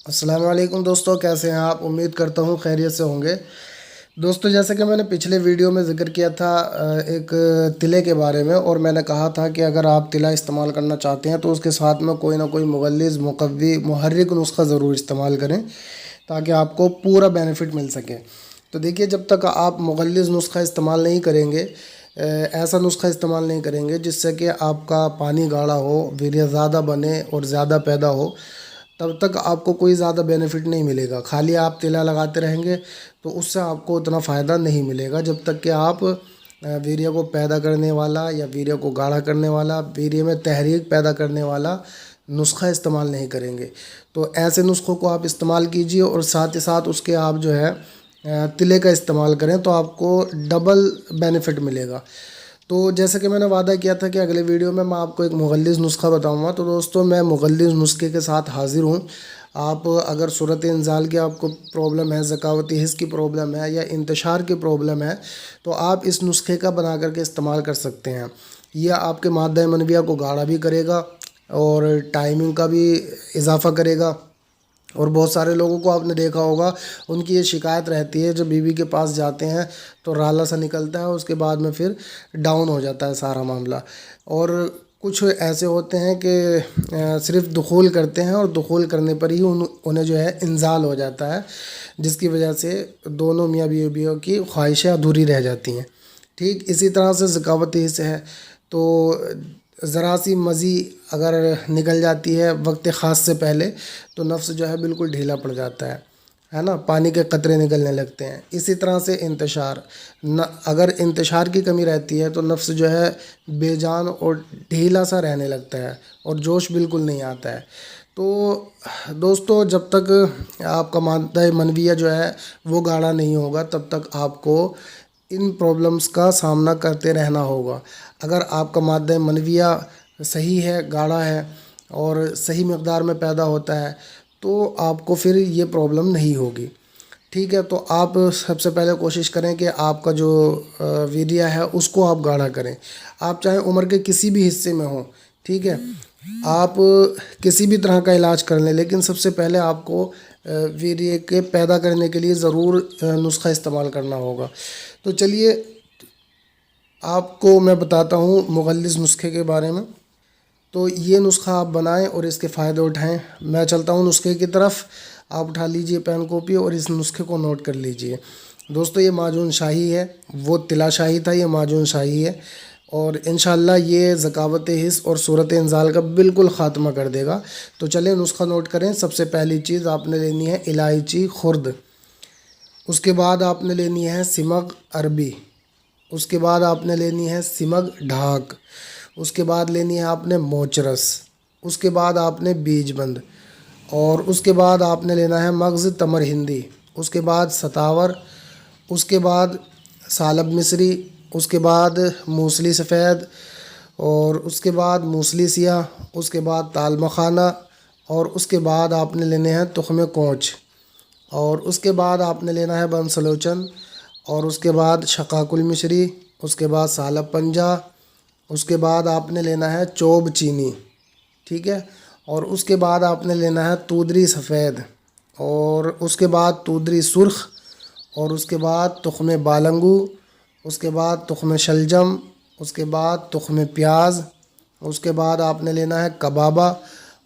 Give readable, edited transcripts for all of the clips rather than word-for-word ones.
السلام علیکم دوستو، کیسے ہیں آپ؟ امید کرتا ہوں خیریت سے ہوں گے۔ دوستو، جیسے کہ میں نے پچھلے ویڈیو میں ذکر کیا تھا ایک تلے کے بارے میں، اور میں نے کہا تھا کہ اگر آپ تلا استعمال کرنا چاہتے ہیں تو اس کے ساتھ میں کوئی نہ کوئی مغلظ، مقوی، محرک نسخہ ضرور استعمال کریں تاکہ آپ کو پورا بینیفٹ مل سکے۔ تو دیکھیے، جب تک آپ مغلظ نسخہ استعمال نہیں کریں گے، ایسا نسخہ استعمال نہیں کریں گے جس سے کہ آپ کا پانی گاڑھا ہو، ویریہ زیادہ بنے اور زیادہ پیدا ہو، تب تک آپ کو کوئی زیادہ بینیفٹ نہیں ملے گا۔ خالی آپ تلا لگاتے رہیں گے تو اس سے آپ کو اتنا فائدہ نہیں ملے گا جب تک کہ آپ ویریہ کو پیدا کرنے والا یا ویریہ کو گاڑھا کرنے والا، ویریہ میں تحریک پیدا کرنے والا نسخہ استعمال نہیں کریں گے۔ تو ایسے نسخوں کو آپ استعمال کیجئے، اور ساتھ ہی ساتھ اس کے آپ جو ہے تلے کا استعمال کریں تو آپ کو ڈبل بینیفٹ ملے گا۔ تو جیسے کہ میں نے وعدہ کیا تھا کہ اگلے ویڈیو میں آپ کو ایک مغلظ نسخہ بتاؤں گا، تو دوستو میں مغلظ نسخے کے ساتھ حاضر ہوں۔ آپ اگر صورت انزال کی آپ کو پرابلم ہے، ذکاوتی حس کی پرابلم ہے، یا انتشار کی پرابلم ہے، تو آپ اس نسخے کا بنا کر کے استعمال کر سکتے ہیں۔ یہ آپ کے مادہ منویہ کو گاڑھا بھی کرے گا اور ٹائمنگ کا بھی اضافہ کرے گا۔ اور بہت سارے لوگوں کو آپ نے دیکھا ہوگا، ان کی یہ شکایت رہتی ہے، جب بیوی کے پاس جاتے ہیں تو رالا سا نکلتا ہے، اس کے بعد میں پھر ڈاؤن ہو جاتا ہے سارا معاملہ۔ اور کچھ ایسے ہوتے ہیں کہ صرف دخول کرتے ہیں، اور دخول کرنے پر ہی انہیں جو ہے انزال ہو جاتا ہے، جس کی وجہ سے دونوں میاں بیویوں کی خواہشیں ادھوری رہ جاتی ہیں۔ ٹھیک اسی طرح سے ذکاوتی حس ہے، تو ذرا سی مزی اگر نکل جاتی ہے وقت خاص سے پہلے تو نفس جو ہے بالکل ڈھیلا پڑ جاتا ہے نا، پانی کے قطرے نکلنے لگتے ہیں۔ اسی طرح سے انتشار، اگر انتشار کی کمی رہتی ہے تو نفس جو ہے بے جان اور ڈھیلا سا رہنے لگتا ہے، اور جوش بالکل نہیں آتا ہے۔ تو دوستو، جب تک آپ کا مادہ منویہ جو ہے وہ گاڑھا نہیں ہوگا، تب تک آپ کو ان پرابلمس کا سامنا کرتے رہنا ہوگا۔ اگر آپ کا مادہ منویہ صحیح ہے، گاڑھا ہے، اور صحیح مقدار میں پیدا ہوتا ہے، تو آپ کو پھر یہ پرابلم نہیں ہوگی۔ ٹھیک ہے، تو آپ سب سے پہلے کوشش کریں کہ آپ کا جو ویریہ ہے اس کو آپ گاڑھا کریں۔ آپ چاہے عمر کے کسی بھی حصے میں ہوں، ٹھیک ہے، آپ کسی بھی طرح کا علاج کر لیں، لیکن سب سے پہلے آپ کو ویریہ کے پیدا کرنے کے لیے ضرور نسخہ استعمال کرنا ہوگا۔ تو چلیے، آپ کو میں بتاتا ہوں مغلظ نسخے کے بارے میں۔ تو یہ نسخہ آپ بنائیں اور اس کے فائدے اٹھائیں۔ میں چلتا ہوں نسخے کی طرف، آپ اٹھا لیجئے پین کاپی اور اس نسخے کو نوٹ کر لیجئے۔ دوستو، یہ معجون شاہی ہے، وہ تلا شاہی تھا، یہ معجون شاہی ہے، اور انشاءاللہ یہ ذکاوت حس اور صورت انزال کا بالکل خاتمہ کر دے گا۔ تو چلیں نسخہ نوٹ کریں۔ سب سے پہلی چیز آپ نے لینی ہے الائچی خرد، اس کے بعد آپ نے لینی ہے سمغ عربی، اس کے بعد آپ نے لینی ہے سمغ ڈھاک، اس کے بعد لینی ہے آپ نے موچرس، اس کے بعد آپ نے بیج بند، اور اس کے بعد آپ نے لینا ہے مغز تمر ہندی، اس کے بعد ستاور، اس کے بعد سالب مصری، اس کے بعد موسلی سفید، اور اس کے بعد موسلی سیاہ، اس کے بعد تال مکھانا، اور اس کے بعد آپ نے لینے ہیں تخم کونچ، اور اس کے بعد آپ نے لینا ہے بنسلوچن، اور اس کے بعد شقاق المصری، اس کے بعد سالب پنجہ، اس کے بعد آپ نے لینا ہے چوب چینی، ٹھیک ہے، اور اس کے بعد آپ نے لینا ہے تودری سفید، اور اس کے بعد تودری سرخ، اور اس کے بعد تخم بالنگو، اس کے بعد تخم شلجم، اس کے بعد تخم پیاز، اس کے بعد آپ نے لینا ہے کبابہ،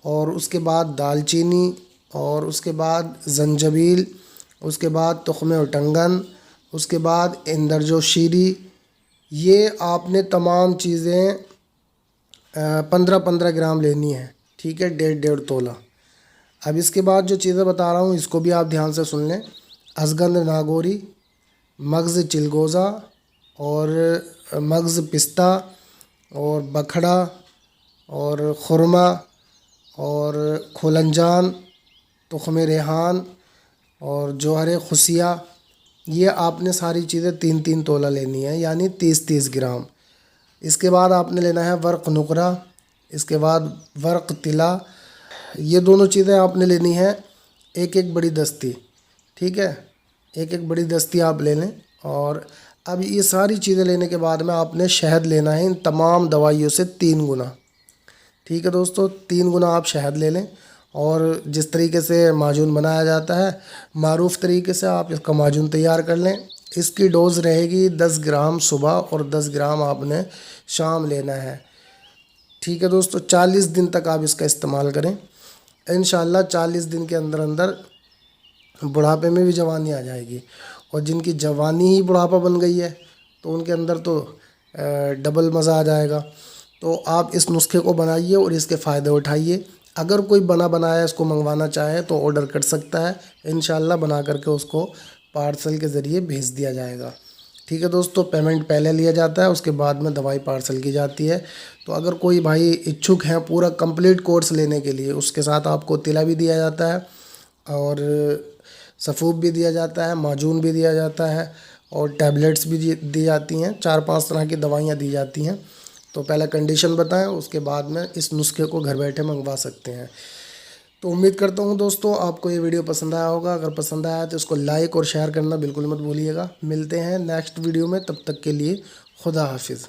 اور اس کے بعد دال چینی، اور اس کے بعد زنجبیل، اس کے بعد تخم اٹنگن، اس کے بعد اندرجو شیری۔ یہ آپ نے تمام چیزیں 15-15 گرام لینی ہے، ٹھیک ہے، 1.5 تولہ۔ اب اس کے بعد جو چیزیں بتا رہا ہوں اس کو بھی آپ دھیان سے سن لیں۔ ازگند ناگوری، مغز چلگوزہ، اور مغز پستہ، اور بکھڑا، اور خرما، اور کھولنجان، تخم ریحان، اور جوہر خصیہ۔ یہ آپ نے ساری چیزیں 3-3 تولہ لینی ہے، یعنی 30-30 گرام۔ اس کے بعد آپ نے لینا ہے ورق نقرہ، اس کے بعد ورق طلا۔ یہ دونوں چیزیں آپ نے لینی ہے ایک ایک بڑی دستی، ٹھیک ہے، ایک ایک بڑی دستی آپ لے لیں۔ اور اب یہ ساری چیزیں لینے کے بعد میں آپ نے شہد لینا ہے ان تمام دوائیوں سے 3 گنا، ٹھیک ہے دوستو، 3 گنا آپ شہد لے لیں، اور جس طریقے سے معجون بنایا جاتا ہے معروف طریقے سے آپ اس کا معجون تیار کر لیں۔ اس کی ڈوز رہے گی 10 گرام صبح اور 10 گرام آپ نے شام لینا ہے، ٹھیک ہے دوستو۔ 40 دن تک آپ اس کا استعمال کریں، انشاءاللہ 40 دن کے اندر اندر بڑھاپے میں بھی جوانی آ جائے گی۔ اور جن کی جوانی ہی بڑھاپا بن گئی ہے تو ان کے اندر تو ڈبل مزہ آ جائے گا۔ تو آپ اس نسخے کو بنائیے اور اس کے فائدے اٹھائیے۔ اگر کوئی بنا بنایا اس کو منگوانا چاہے تو آرڈر کر سکتا ہے، انشاءاللہ بنا کر کے اس کو پارسل کے ذریعے بھیج دیا جائے گا، ٹھیک ہے دوستو۔ پیمنٹ پہلے لیا جاتا ہے، اس کے بعد میں دوائی پارسل کی جاتی ہے۔ تو اگر کوئی بھائی اچھک ہیں پورا کمپلیٹ کورس لینے کے لیے، اس کے ساتھ آپ کو تلا بھی دیا جاتا ہے اور سفوف بھی دیا جاتا ہے، معجون بھی دیا جاتا ہے اور ٹیبلیٹس بھی دی جاتی ہیں، 4-5 طرح کی دوائیاں دی جاتی ہیں۔ تو پہلے کنڈیشن بتائیں، اس کے بعد میں اس نسخے کو گھر بیٹھے منگوا سکتے ہیں۔ تو امید کرتا ہوں دوستو آپ کو یہ ویڈیو پسند آیا ہوگا۔ اگر پسند آیا تو اس کو لائک اور شیئر کرنا بالکل مت بھولیے گا۔ ملتے ہیں نیکسٹ ویڈیو میں، تب تک کے لیے خدا حافظ۔